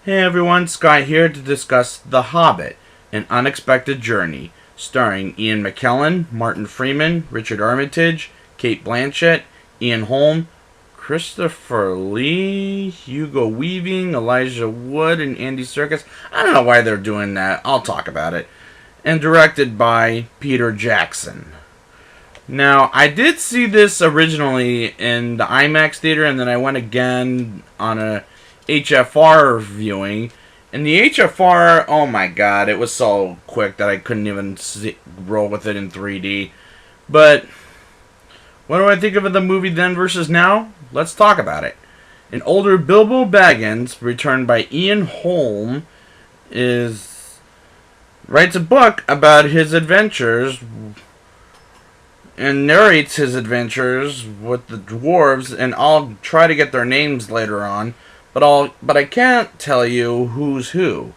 Hey everyone, Scott here to discuss The Hobbit An Unexpected Journey, starring Ian McKellen, Martin Freeman, Richard Armitage, Cate Blanchett, Ian Holm, Christopher Lee, Hugo Weaving, Elijah Wood, and Andy Serkis. I don't know why they're doing that. I'll talk about it. And directed by Peter Jackson. Now, I did see this originally in the IMAX theater, and then I went again on a HFR viewing. And the HFR, oh my god, it was so quick that I couldn't even roll with it in 3D. But what do I think of the movie then versus now? Let's talk about it. An older Bilbo Baggins, returned by Ian Holm, writes a book about his adventures and narrates his adventures with the dwarves, and I'll try to get their names later on. But I can't tell you who's who,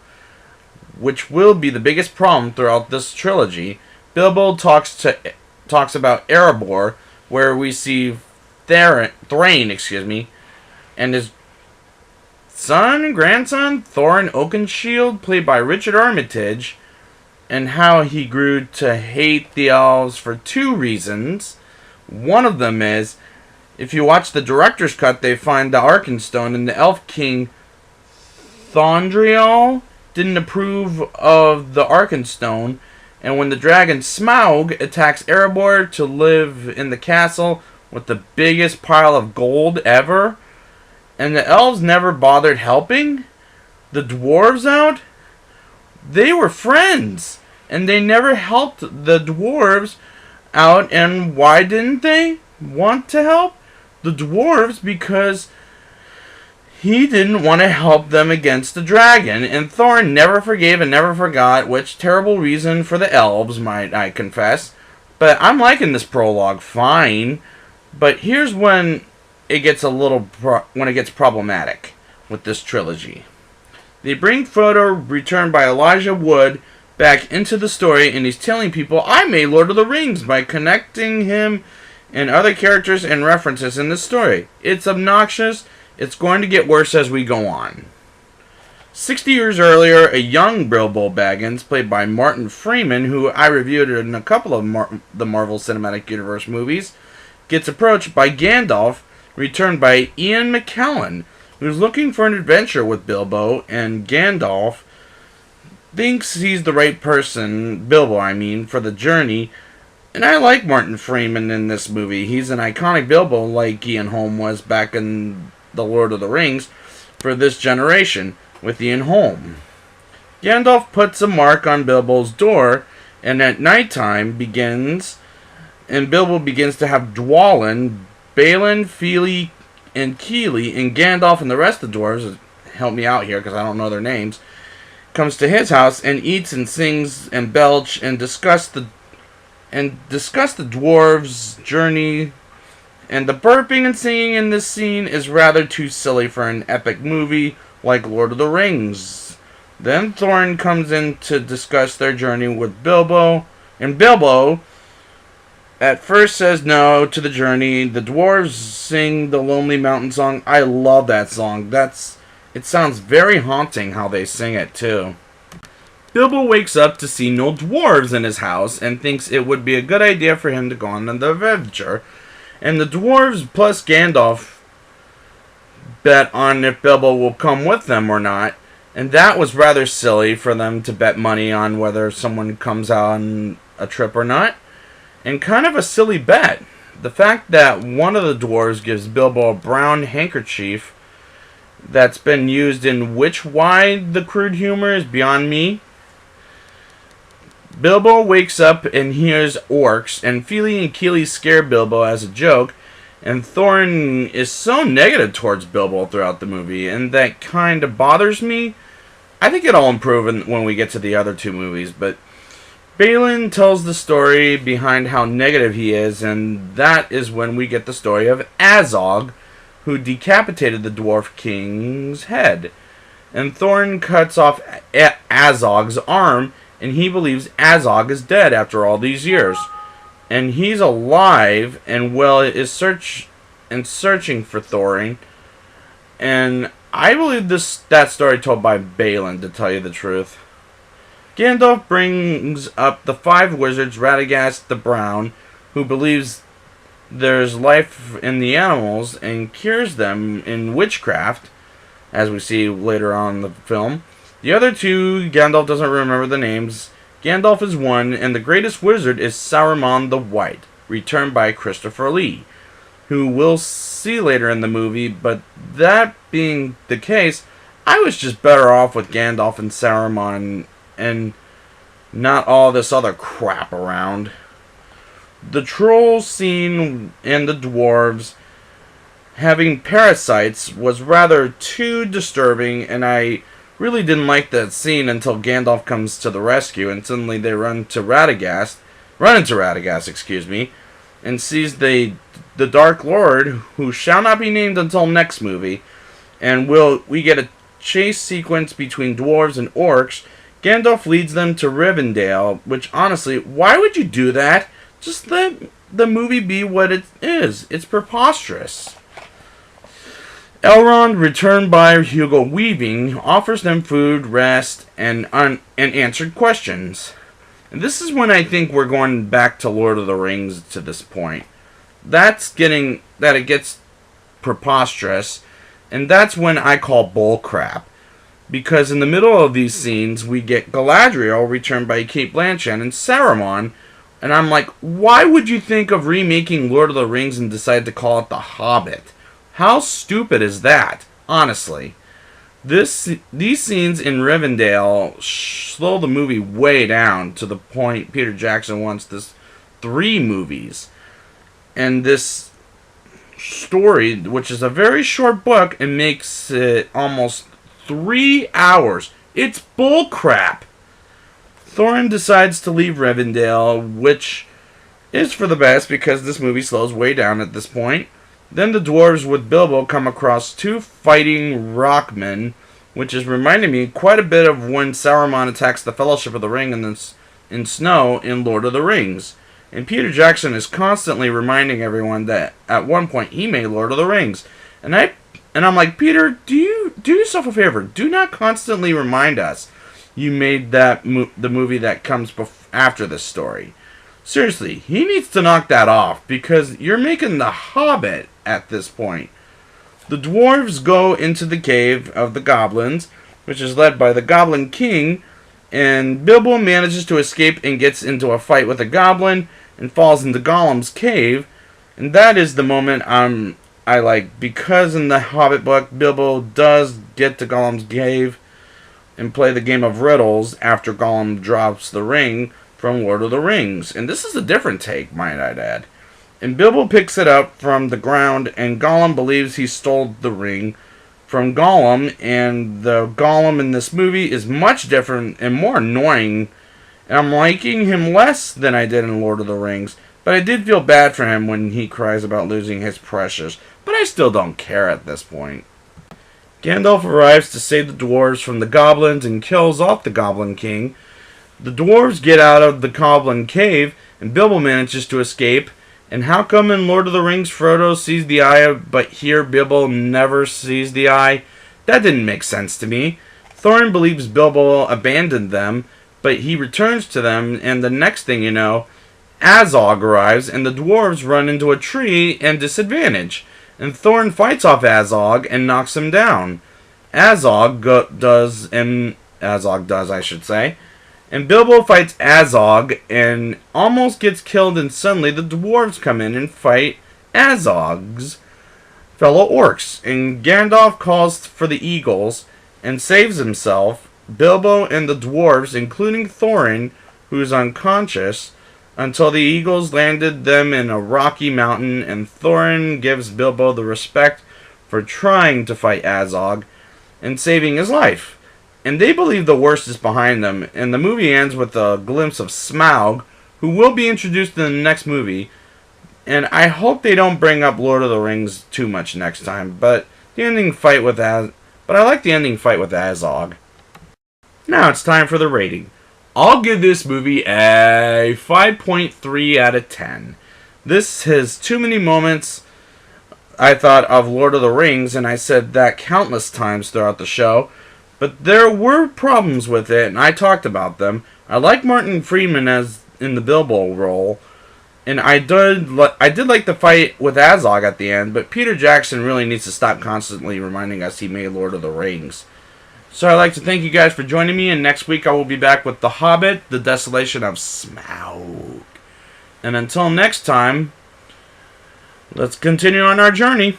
which will be the biggest problem throughout this trilogy. Bilbo talks about Erebor, where we see Thrain, and his son and grandson, Thorin Oakenshield, played by Richard Armitage, and how he grew to hate the elves for two reasons. One of them is, if you watch the director's cut, they find the Arkenstone, and the Elf King Thondriel didn't approve of the Arkenstone, and when the dragon Smaug attacks Erebor to live in the castle with the biggest pile of gold ever, and the elves never bothered helping the dwarves out, they were friends, and they never helped the dwarves out. And why didn't they want to help the dwarves? Because he didn't want to help them against the dragon, and Thorin never forgave and never forgot, which terrible reason for the elves, might I confess. But I'm liking this prologue fine, but here's when it gets problematic with this trilogy. They bring Frodo, returned by Elijah Wood, back into the story, and he's telling people, I made Lord of the Rings by connecting him and other characters and references in the story. It's obnoxious. It's going to get worse as we go on. 60 years earlier, a young Bilbo Baggins, played by Martin Freeman, who I reviewed in a couple of the Marvel Cinematic Universe movies, gets approached by Gandalf, returned by Ian McKellen, who's looking for an adventure with Bilbo, and Gandalf thinks he's the right person, Bilbo for the journey. And I like Martin Freeman in this movie. He's an iconic Bilbo, like Ian Holm was back in The Lord of the Rings, for this generation, with Ian Holm. Gandalf puts a mark on Bilbo's door, and at nighttime Bilbo begins to have Dwalin, Balin, Fili, and Keely, and Gandalf and the rest of the dwarves, help me out here because I don't know their names, comes to his house and eats and sings and belch and discuss the dwarves' journey. And the burping and singing in this scene is rather too silly for an epic movie like Lord of the Rings. Then Thorin comes in to discuss their journey with Bilbo, and Bilbo at first says no to the journey. The dwarves sing the Lonely Mountain Song. I love that song. It sounds very haunting how they sing it too. Bilbo wakes up to see no dwarves in his house and thinks it would be a good idea for him to go on the adventure. And the dwarves plus Gandalf bet on if Bilbo will come with them or not. And that was rather silly for them to bet money on whether someone comes on a trip or not. And kind of a silly bet. The fact that one of the dwarves gives Bilbo a brown handkerchief that's been used in which wide the crude humor is beyond me. Bilbo wakes up and hears orcs, and Fili and Keely scare Bilbo as a joke, and Thorin is so negative towards Bilbo throughout the movie, and that kind of bothers me. I think it'll improve when we get to the other two movies, but Balin tells the story behind how negative he is, and that is when we get the story of Azog, who decapitated the Dwarf King's head. And Thorin cuts off Azog's arm, and he believes Azog is dead after all these years. And he's alive and is searching for Thorin. And I believe that story told by Balin, to tell you the truth. Gandalf brings up the 5 wizards, Radagast the Brown, who believes there's life in the animals and cures them in witchcraft, as we see later on in the film. The other 2, Gandalf doesn't remember the names. Gandalf is one, and the greatest wizard is Saruman the White, returned by Christopher Lee, who we'll see later in the movie. But that being the case, I was just better off with Gandalf and Saruman and not all this other crap around. The troll scene and the dwarves having parasites was rather too disturbing, and I really didn't like that scene until Gandalf comes to the rescue and suddenly they run into Radagast, and sees the Dark Lord, who shall not be named until next movie, and we get a chase sequence between dwarves and orcs. Gandalf leads them to Rivendell, which honestly, why would you do that? Just let the movie be what it is. It's preposterous. Elrond, returned by Hugo Weaving, offers them food, rest, and answered questions. And this is when I think we're going back to Lord of the Rings to this point. It gets preposterous, and that's when I call bullcrap. Because in the middle of these scenes, we get Galadriel, returned by Cate Blanchett, and Saruman, and I'm like, why would you think of remaking Lord of the Rings and decide to call it The Hobbit? How stupid is that, honestly? These scenes in Rivendell slow the movie way down to the point Peter Jackson wants this 3 movies. And this story, which is a very short book, and makes it almost 3 hours. It's bullcrap. Thorin decides to leave Rivendell, which is for the best because this movie slows way down at this point. Then the dwarves with Bilbo come across 2 fighting rockmen, which is reminding me quite a bit of when Saruman attacks the Fellowship of the Ring in snow in Lord of the Rings. And Peter Jackson is constantly reminding everyone that at one point he made Lord of the Rings. And I'm like, Peter, do yourself a favor. Do not constantly remind us you made the movie that comes after this story. Seriously, he needs to knock that off because you're making The Hobbit at this point. The dwarves go into the cave of the goblins, which is led by the Goblin King, and Bilbo manages to escape and gets into a fight with a goblin and falls into Gollum's cave. And that is the moment I like, because in the Hobbit book, Bilbo does get to Gollum's cave and play the game of riddles after Gollum drops the ring from Lord of the Rings. And this is a different take, might I add. And Bilbo picks it up from the ground, and Gollum believes he stole the ring from Gollum, and the Gollum in this movie is much different and more annoying. And I'm liking him less than I did in Lord of the Rings, but I did feel bad for him when he cries about losing his precious, but I still don't care at this point. Gandalf arrives to save the dwarves from the goblins and kills off the Goblin King. The dwarves get out of the Goblin Cave, and Bilbo manages to escape. And how come in Lord of the Rings Frodo sees the eye, but here Bilbo never sees the eye? That didn't make sense to me. Thorin believes Bilbo abandoned them, but he returns to them, and the next thing you know, Azog arrives, and the dwarves run into a tree and disadvantage. And Thorin fights off Azog and knocks him down. Azog does, I should say. And Bilbo fights Azog and almost gets killed, and suddenly the dwarves come in and fight Azog's fellow orcs. And Gandalf calls for the eagles and saves himself, Bilbo, and the dwarves, including Thorin, who's unconscious, until the eagles landed them in a rocky mountain, and Thorin gives Bilbo the respect for trying to fight Azog and saving his life. And they believe the worst is behind them, and the movie ends with a glimpse of Smaug, who will be introduced in the next movie. And I hope they don't bring up Lord of the Rings too much next time, but I like the ending fight with Azog. Now it's time for the rating. I'll give this movie a 5.3 out of 10. This has too many moments I thought of Lord of the Rings, and I said that countless times throughout the show. But there were problems with it, and I talked about them. I like Martin Freeman as in the Bilbo role, and I did like the fight with Azog at the end, but Peter Jackson really needs to stop constantly reminding us he made Lord of the Rings. So I'd like to thank you guys for joining me, and next week I will be back with The Hobbit, The Desolation of Smaug. And until next time, let's continue on our journey.